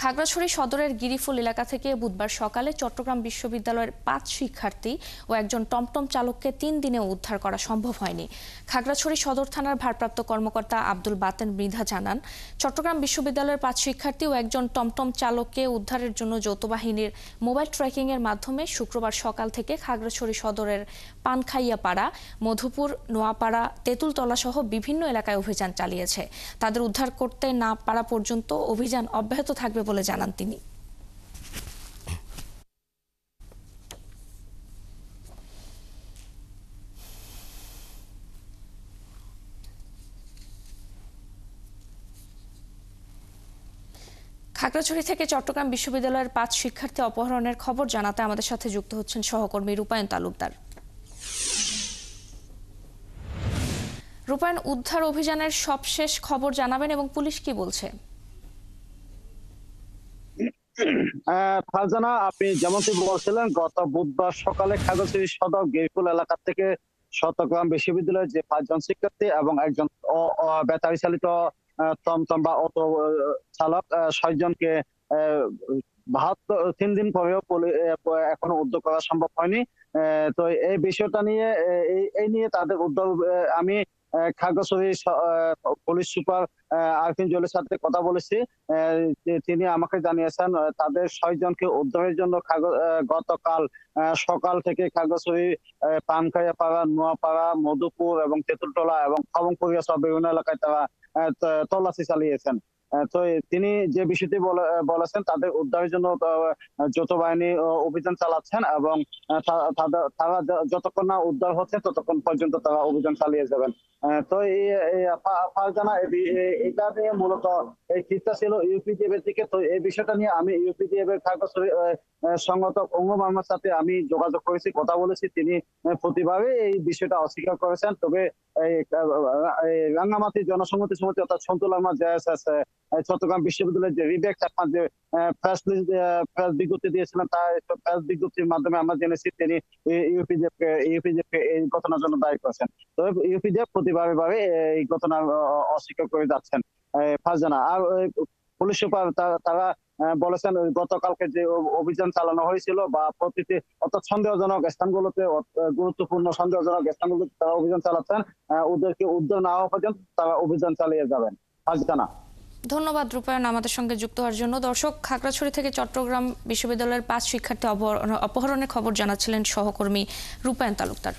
খাগড়াছড়ি সদরের গিরিফুল এলাকা থেকে বুধবার সকালে চট্টগ্রাম বিশ্ববিদ্যালয়ের ৫ শিক্ষার্থী ও একজন টমটম চালককে ৩ দিনে উদ্ধার করা সম্ভব হয়নি। খাগড়াছড়ি সদর থানার ভারপ্রাপ্ত কর্মকর্তা আব্দুল বাতেন মৃধা জানান, চট্টগ্রাম বিশ্ববিদ্যালয়ের ৫ শিক্ষার্থী ও একজন টমটম চালককে উদ্ধারের জন্য যৌথ বাহিনীর মোবাইল ট্র্যাকিংয়ের মাধ্যমে শুক্রবার সকাল থেকে খাগড়াছড়ি সদরের পানখাইয়াপাড়া, মধুপুর, নোয়াপাড়া, তেঁতুলতলা সহ বিভিন্ন এলাকায় অভিযান চালিয়েছে। তাদের উদ্ধার করতে না পারা পর্যন্ত অভিযান অব্যাহত থাকবে বলে জানান তিনি। খাগড়াছড়ি থেকে চট্টগ্রাম বিশ্ববিদ্যালয়ের ৫ শিক্ষার্থী অপহরণের খবর জানাতে আমাদের সাথে যুক্ত হচ্ছেন সহকর্মী রূপায়ণ তালুকদার। রূপায়ণ, উদ্ধার অভিযানের সবশেষ খবর জানাবেন এবং পুলিশ কি বলছে? ফারজানা, আপনি যেমনটি বলছিলেন, গত বুধবার সকালে খাগড়াছড়ি সদর গিরিফুল এলাকা থেকে চট্টগ্রাম বিশ্ববিদ্যালয়ের যে ৫ জন শিক্ষার্থী এবং একজন ব্যাটারি চালিত টমটম বা অটো চালক ৬ জনকে ৩ দিন পরেও এখনো উদ্ধার করা সম্ভব হয়নি। তো এই বিষয়টা নিয়ে এই নিয়ে তাদের উদ্ধার আমি খাগড়াছড়ি পুলিশ সুপার আরফিন জলিলের সাথে কথা বলেছি। তিনি আমাকে জানিয়েছেন তাদের ৬ জনকে উদ্ধারের জন্য গতকাল সকাল থেকে খাগড়াছড়ি, পানখাইয়াপাড়া, নোয়াপাড়া, মধুপুর এবং তেঁতুলতলা এবং খবংপুরিয়া সহ বিভিন্ন এলাকায় তারা তল্লাশি চালিয়েছেন। তো তিনি যে বিষয়টি বলেছেন, তাদের উদ্ধারের জন্য যৌথ বাহিনী অভিযান চালাচ্ছেন এবং তারা যতক্ষণ না উদ্ধার হচ্ছে ততক্ষণ পর্যন্ত তারা অভিযান চালিয়ে যাবেন। তো ফারজানা, এটা নিয়ে মূলত এই চিন্তা ছিল ইউপিডিএফ এর দিকে। তো এই বিষয়টা নিয়ে আমি ইউপিডিএফ এর খাগড়াছড়ি সংগঠক অঙ্গু মামার সাথে আমি যোগাযোগ করেছি, কথা বলেছি। তিনি প্রতিভাবে এই বিষয়টা অস্বীকার করেছেন। তবে রাঙ্গামাটি জনসংহতি সমিতি অর্থাৎ সন্তুল আহমদ জেএসএস চট্টগ্রাম বিশ্ববিদ্যালয়ের যে রিবেক চাকমা যে প্রেস বিজ্ঞপ্তি দিয়েছিলেন, তার প্রেস বিজ্ঞপ্তির মাধ্যমে আমরা জেনেছি তিনি ইউপিডিএফ এই ঘটনার জন্য দায়ী করেছেন। তবে ইউপিডিএফ প্রতিভাবে এই ঘটনা অস্বীকার করে যাচ্ছেন ফারজানা। আর পুলিশ সুপার তারা বলেছেন গতকালকে যে অভিযান চালানো হয়েছিল বা প্রতিটি অর্থাৎ সন্দেহজনক স্থানগুলোতে, গুরুত্বপূর্ণ সন্দেহজনক স্থানগুলোতে তারা অভিযান চালাচ্ছেন। ওদেরকে উদ্ধার না হওয়া পর্যন্ত তারা অভিযান চালিয়ে যাবেন। ফারজানা, ধন্যবাদ রূপায়ণ আমাদের সঙ্গে যুক্ত হওয়ার জন্য। দর্শক, খাগড়াছড়ি থেকে চট্টগ্রাম বিশ্ববিদ্যালয়ের ৫ শিক্ষার্থী অপহরণের খবর জানাচ্ছিলেন সহকর্মী রূপায়ণ তালুকদার।